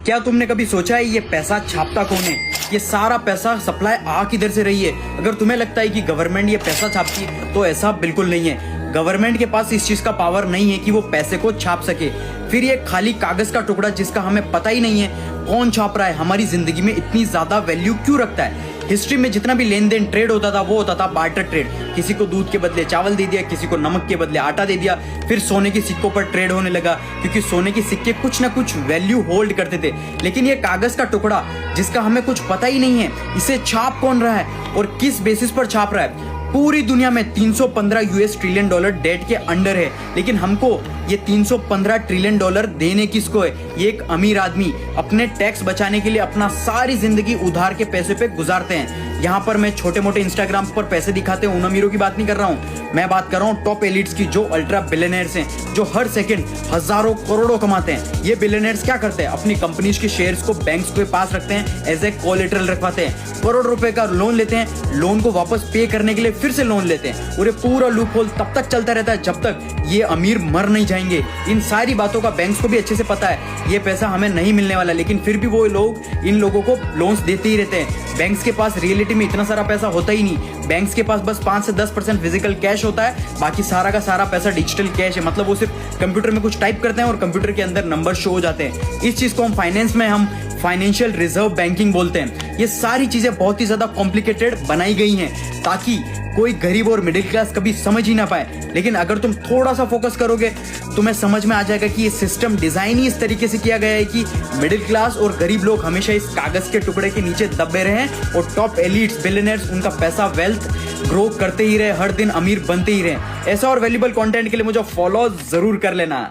क्या तुमने कभी सोचा है ये पैसा छापता कौन है? ये सारा पैसा सप्लाई आ किधर से रही है? अगर तुम्हें लगता है कि गवर्नमेंट ये पैसा छापती है तो ऐसा बिल्कुल नहीं है। गवर्नमेंट के पास इस चीज का पावर नहीं है कि वो पैसे को छाप सके। फिर ये खाली कागज का टुकड़ा जिसका हमें पता ही नहीं है कौन छाप रहा है, हमारी जिंदगी में इतनी ज्यादा वैल्यू क्यों रखता है? हिस्ट्री में जितना भी लेन देन ट्रेड होता था वो होता था बार्टर ट्रेड। किसी को दूध के बदले चावल दे दिया, किसी को नमक के बदले आटा दे दिया। फिर सोने के सिक्कों पर ट्रेड होने लगा क्योंकि सोने के सिक्के कुछ ना कुछ वैल्यू होल्ड करते थे। लेकिन ये कागज का टुकड़ा जिसका हमें कुछ पता ही नहीं है, इसे छाप कौन रहा है और किस बेसिस पर छाप रहा है? पूरी दुनिया में 315 यूएस ट्रिलियन डॉलर डेट के अंडर है, लेकिन हमको ये 315 ट्रिलियन डॉलर देने किसको है? ये एक अमीर आदमी अपने टैक्स बचाने के लिए अपना सारी जिंदगी उधार के पैसे पे गुजारते हैं। यहाँ पर मैं छोटे मोटे इंस्टाग्राम पर पैसे दिखाते हैं उन अमीरों की बात नहीं कर रहा हूँ, मैं बात कर रहा हूँ टॉप एलिट्स की, जो अल्ट्रा बिलियनर्स हैं, जो हर सेकंड हजारों करोड़ों कमाते हैं। ये बिलियनर्स क्या करते हैं? अपनी कंपनीज के शेयर्स को बैंक्स के पास रखते हैं, एज ए कोलेटरल रखवाते हैं, करोड़ रुपए का लोन लेते हैं, लोन को वापस पे करने के लिए फिर से लोन लेते हैं और ये पूरा लूप होल तब तक चलता रहता है जब तक ये अमीर मर नहीं जाएंगे। इन सारी बातों का बैंक्स को भी अच्छे से पता है, ये पैसा हमें नहीं मिलने वाला, लेकिन फिर भी वो लोग इन लोगों को लोन्स देते ही रहते हैं। बैंक्स के पास रियलिटी में इतना सारा पैसा होता ही नहीं, बैंक्स के पास बस 5 से 10% फिजिकल कैश होता है, बाकी सारा का सारा पैसा डिजिटल कैश है। मतलब वो सिर्फ कंप्यूटर में कुछ टाइप करते हैं और कंप्यूटर के अंदर नंबर शो हो जाते हैं। इस चीज को हम फाइनेंस में हम फाइनेंशियल रिजर्व बैंकिंग बोलते हैं। ये सारी चीजें बहुत ही ज्यादा कॉम्प्लिकेटेड बनाई गई हैं ताकि कोई गरीब और मिडिल क्लास कभी समझ ही ना पाए। लेकिन अगर तुम थोड़ा सा फोकस करोगे तुम्हें समझ में आ जाएगा कि ये सिस्टम डिजाइन ही इस तरीके से किया गया है कि मिडिल क्लास और गरीब लोग हमेशा इस कागज के टुकड़े के नीचे दबे रहे और टॉप एलिट्स बिलियनर्स उनका पैसा वेल्थ ग्रो करते ही रहे, हर दिन अमीर बनते ही रहे। ऐसा और वैल्यूएबल कंटेंट के लिए मुझे फॉलो जरूर कर लेना।